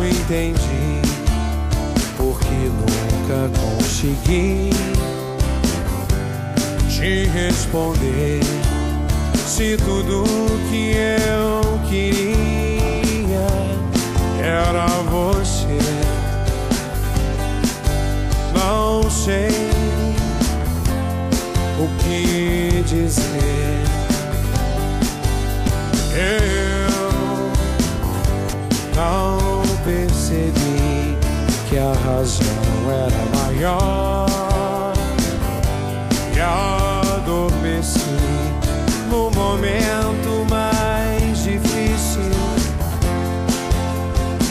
entendi porque nunca consegui te responder. Se tudo que eu queria era você, não sei o que dizer. Eu não percebi que a razão era maior e adormeci no momento mais difícil.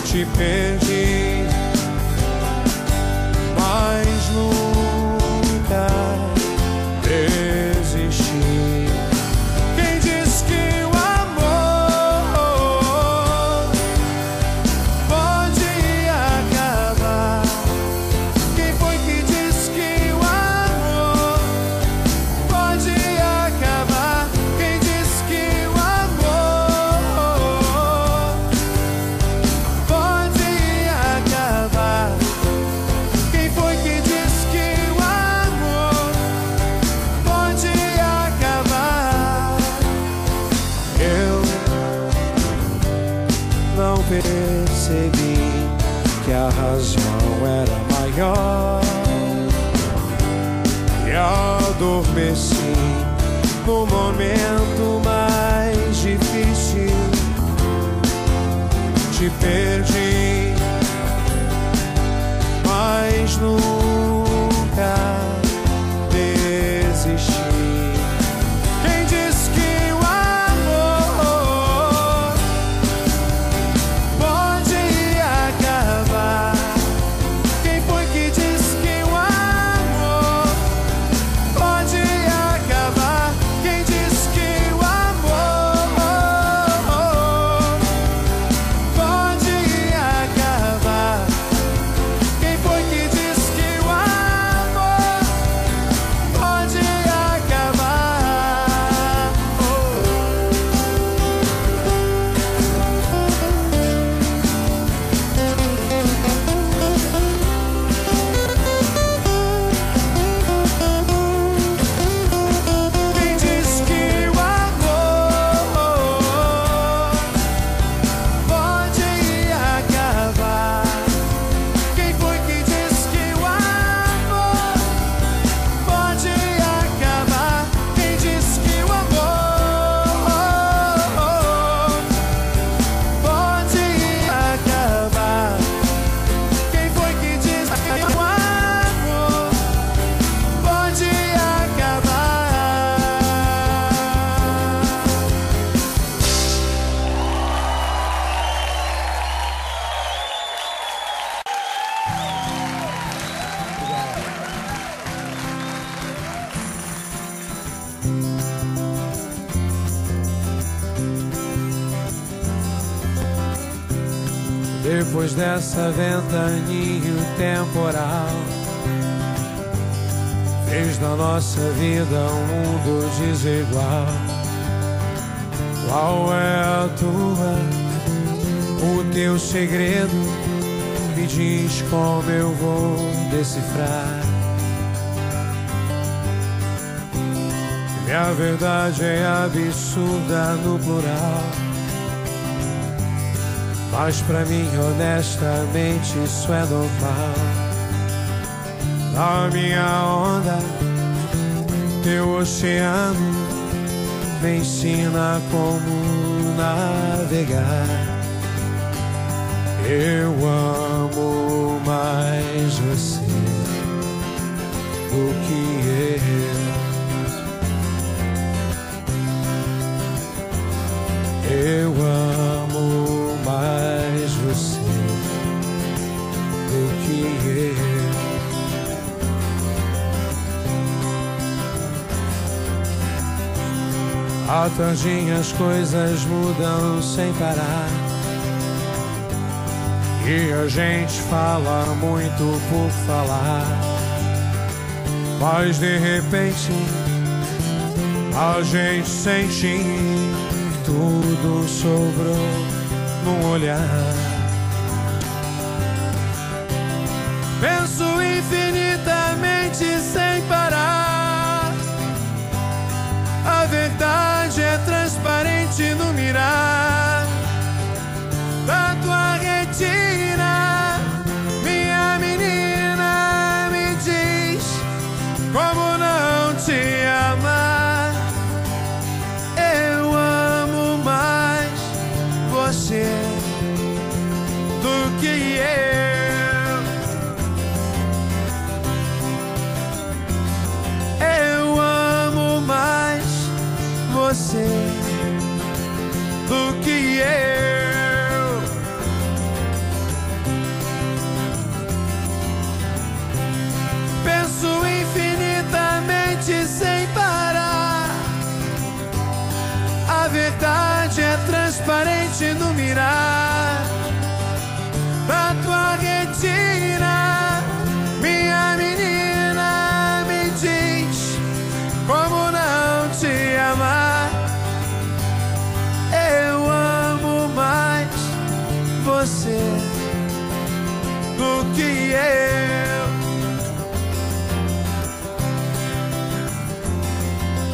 Te perdi, mas nunca desisti. Quem diz que o amor pode acabar? Quem foi que disse que o amor pode acabar? Quem disse que o amor pode acabar? Quem foi que disse que o amor pode acabar? Eu não percebi que a razão era maior e adormeci no momento mais difícil. Te perdi, mas nunca desisti. Quem disse que o amor pode acabar? Quem foi que disse que o amor pode acabar? Quem disse que o amor pode acabar? Quem foi que disse que o amor pode acabar? Quem disse que o amor pode acabar? Quem foi que disse que o amor pode acabar? Quem disse que o amor pode acabar? Quem foi que disse que o amor pode acabar? Depois dessa ventania temporal, fez da nossa vida um mundo desigual. Qual é a tua, o teu segredo? Me diz como eu vou decifrar. Minha verdade é absurda no plural, mas pra mim, honestamente, isso é normal. Na minha onda, teu oceano me ensina como navegar. Eu amo mais você do que eu amo mais você do que eu. À tardinha as coisas mudam sem parar, e a gente fala muito por falar, mas de repente a gente sente tudo sobrou num olhar. eu amo mais você do que eu. Penso infinitamente sem parar. A verdade é transparente no mirar da tua retina. Minha menina, me diz como não te amar. Eu amo mais você do que eu.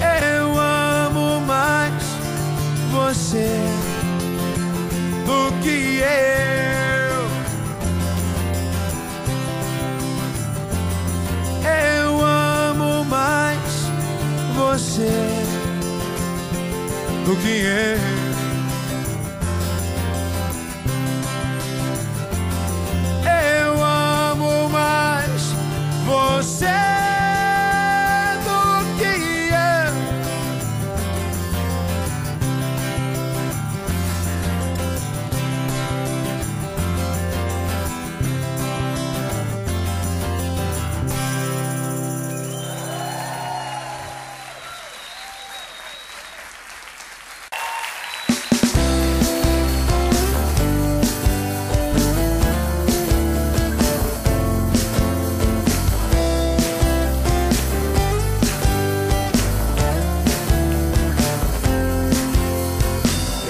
Eu amo mais você do que eu. Eu amo mais você do que eu. Eu amo mais você do que eu.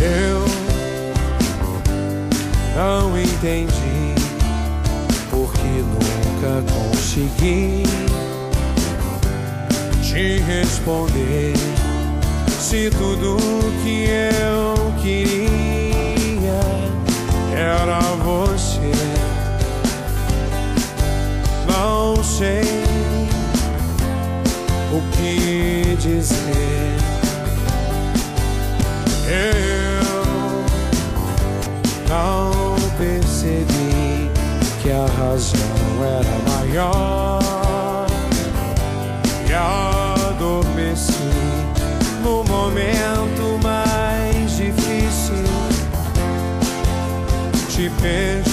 Eu não entendi porque nunca consegui te responder. Se tudo que eu queria era você, não sei o que dizer. Eu não percebi que a razão era maior e adormeci no momento mais difícil. Te perdi